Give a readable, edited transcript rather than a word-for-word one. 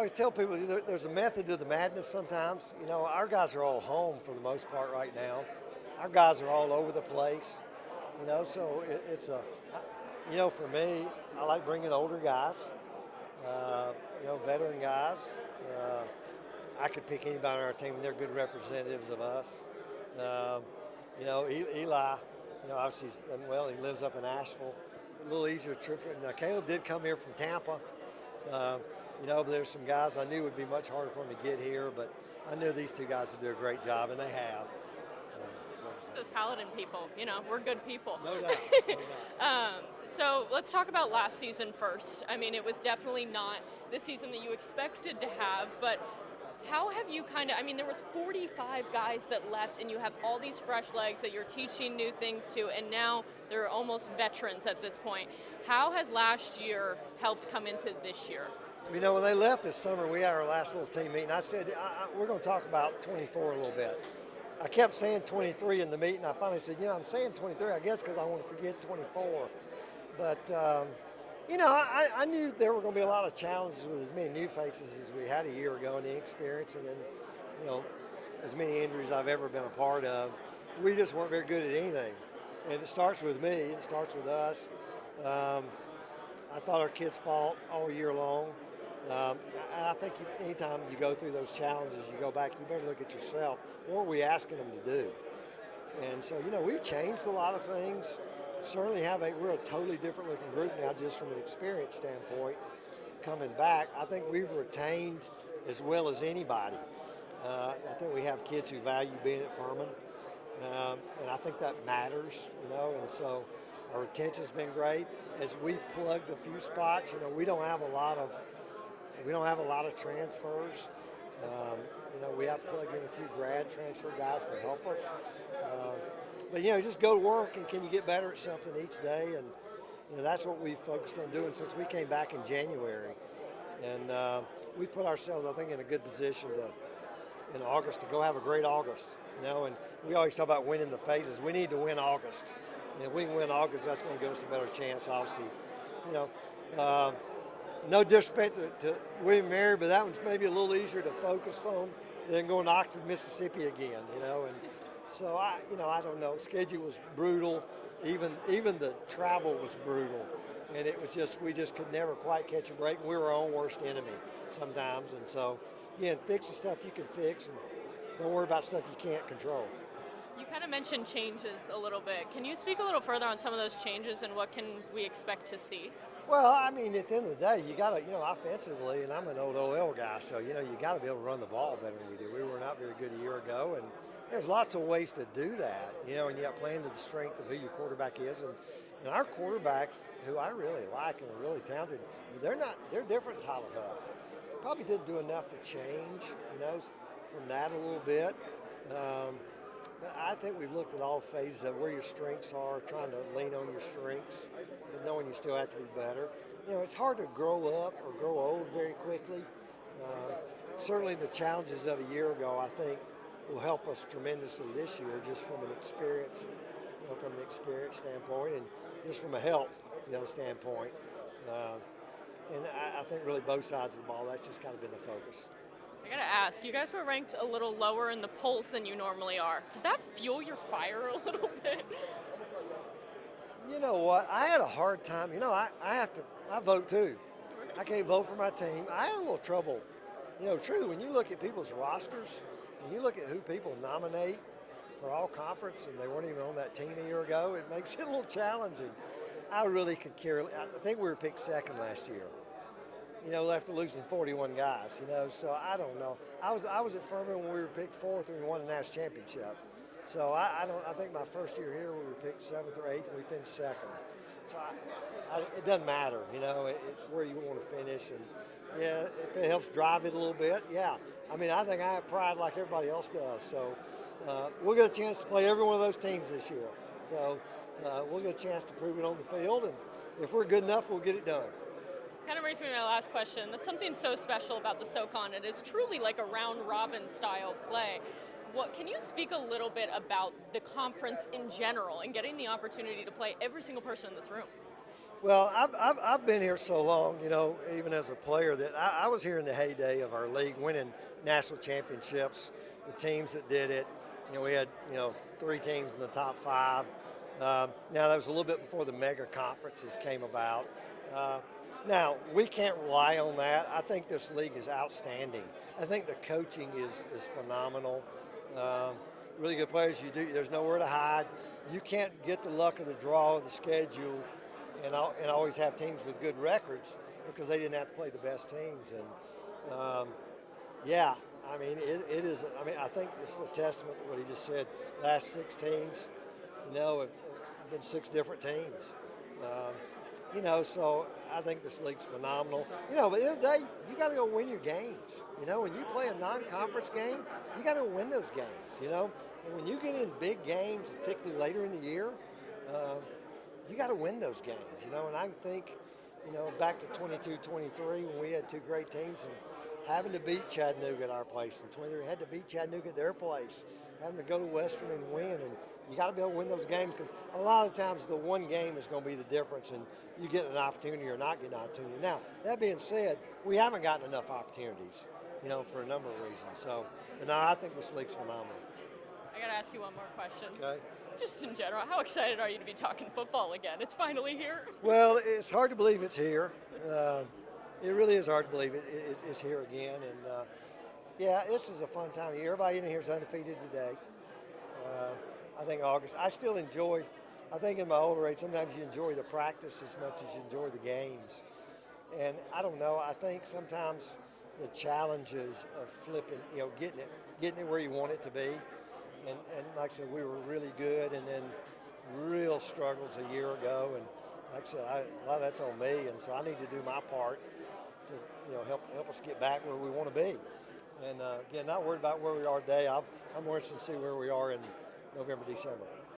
always tell people there's a method to the madness sometimes. You know, our guys are all home for the most part right now. Our guys are all over the place. You know, so it's a, you know, for me, I like bringing older guys, you know, veteran guys. Uh, I could pick anybody on our team, and they're good representatives of us. Um, you know, Eli, you know, obviously he's done well. He lives up in Asheville. A little easier trip. Now, Caleb did come here from Tampa. Uh, you know, but there's some guys I knew would be much harder for them to get here, but I knew these two guys would do a great job, and they have. The Paladin people, you know, we're good people. No doubt. No doubt. So let's talk about last season first. I mean, it was definitely not the season that you expected to have, but how have you I mean, there was 45 guys that left, and you have all these fresh legs that you're teaching new things to, and now they're almost veterans at this point. How has last year helped come into this year? You know, when they left this summer, we had our last little team meeting. I said, we're going to talk about 24 a little bit. I kept saying 23 in the meeting. I finally said, you know, I'm saying 23, I guess, because I want to forget 24. But, you know, I knew there were going to be a lot of challenges with as many new faces as we had a year ago, and the experience, and then, you know, as many injuries I've ever been a part of. We just weren't very good at anything. And it starts with me. It starts with us. I thought our kids fought all year long. And I think anytime you go through those challenges, you go back, you better look at yourself. What are we asking them to do? And so, you know, we've changed a lot of things. Certainly we're a totally different looking group now, just from an experience standpoint. Coming back, I think we've retained as well as anybody. I think we have kids who value being at Furman. And I think that matters, you know, and so our retention's been great. As we've plugged a few spots, you know, we don't have a lot of transfers. You know, we have plugged in a few grad transfer guys to help us. But, you know, just go to work, and can you get better at something each day? And, you know, that's what we've focused on doing since we came back in January. And we put ourselves, I think, in a good position in August to go have a great August. You know, and we always talk about winning the phases. We need to win August. And if we can win August, that's going to give us a better chance, obviously. You know, no disrespect to William & Mary, but that one's maybe a little easier to focus on than going to Oxford, Mississippi again, you know. And so, I don't know. Schedule was brutal. Even the travel was brutal. And it was we just could never quite catch a break. We were our own worst enemy sometimes. And so, again, fix the stuff you can fix, and don't worry about stuff you can't control. You kind of mentioned changes a little bit. Can you speak a little further on some of those changes and what can we expect to see? Well, I mean, at the end of the day, you got to, you know, offensively, and I'm an old OL guy, so, you know, you got to be able to run the ball better than we do. We were not very good a year ago, and there's lots of ways to do that, you know, and you got playing to the strength of who your quarterback is. And our quarterbacks, who I really like and are really talented, they're different than Tyler Huff. Probably didn't do enough to change, you know, from that a little bit. But I think we've looked at all phases of where your strengths are, trying to lean on your strengths, but knowing you still have to be better. You know, it's hard to grow up or grow old very quickly. Certainly the challenges of a year ago, I think, will help us tremendously this year, just from an experience, you know, standpoint, and just from a health, you know, standpoint. And I think really both sides of the ball, that's just kind of been the focus. I gotta ask, you guys were ranked a little lower in the polls than you normally are. Did that fuel your fire a little bit? You know what? I had a hard time. You know, I vote too. I can't vote for my team. I had a little trouble. You know, truly, when you look at people's rosters, when you look at who people nominate for all conference, and they weren't even on that team a year ago, it makes it a little challenging. I really could care. I think we were picked second last year. You know, after losing 41 guys, you know, so I don't know. I was at Furman when we were picked fourth and we won the national championship. So I think my first year here we were picked seventh or eighth and we finished second. So it doesn't matter, you know, it's where you want to finish. And yeah, if it helps drive it a little bit, yeah. I mean, I think I have pride like everybody else does. So we'll get a chance to play every one of those teams this year. So we'll get a chance to prove it on the field, and if we're good enough, we'll get it done. Kind of brings me to my last question. That's something so special about the SOCON. It is truly like a round-robin style play. Can you speak a little bit about the conference in general and getting the opportunity to play every single person in this room? Well, I've been here so long, you know, even as a player, that I was here in the heyday of our league, winning national championships, the teams that did it. You know, we had, you know, 3 teams in the top 5. Now, that was a little bit before the mega conferences came about. Uh, Now, we can't rely on that. I think this league is outstanding. I think the coaching is phenomenal. Um, really good players. There's nowhere to hide. You can't get the luck of the draw of the schedule and always have teams with good records because they didn't have to play the best teams. And yeah, I mean, it is. I mean, I think it's a testament to what he just said. Last 6 teams, you know, have been 6 different teams. Um, you know, so I think this league's phenomenal. You know, but at the end of the day, you got to go win your games. You know, when you play a non-conference game, you got to win those games. You know, and when you get in big games, particularly later in the year, you got to win those games. You know, and I think, you know, back to 22-23 when we had 2 great teams and having to beat Chattanooga at our place, and 23 had to beat Chattanooga at their place, having to go to Western and win, and you got to be able to win those games because a lot of times the one game is going to be the difference, and you get an opportunity or not get an opportunity. Now, that being said, we haven't gotten enough opportunities, you know, for a number of reasons. So, but no, I think this league's phenomenal. I got to ask you one more question. Okay. Just in general, how excited are you to be talking football again? It's finally here. Well, it's hard to believe it's here. It really is hard to believe it's here again, and yeah, this is a fun time of year. Everybody in here is undefeated today. I think August. I still enjoy. I think in my older age, sometimes you enjoy the practice as much as you enjoy the games. And I don't know. I think sometimes the challenges of flipping, you know, getting it where you want it to be. And like I said, we were really good, and then real struggles a year ago. And like I said, a lot of that's on me, and so I need to do my part to, you know, help us get back where we want to be. And again, not worried about where we are today. I'm more interested to see where we are in November, December.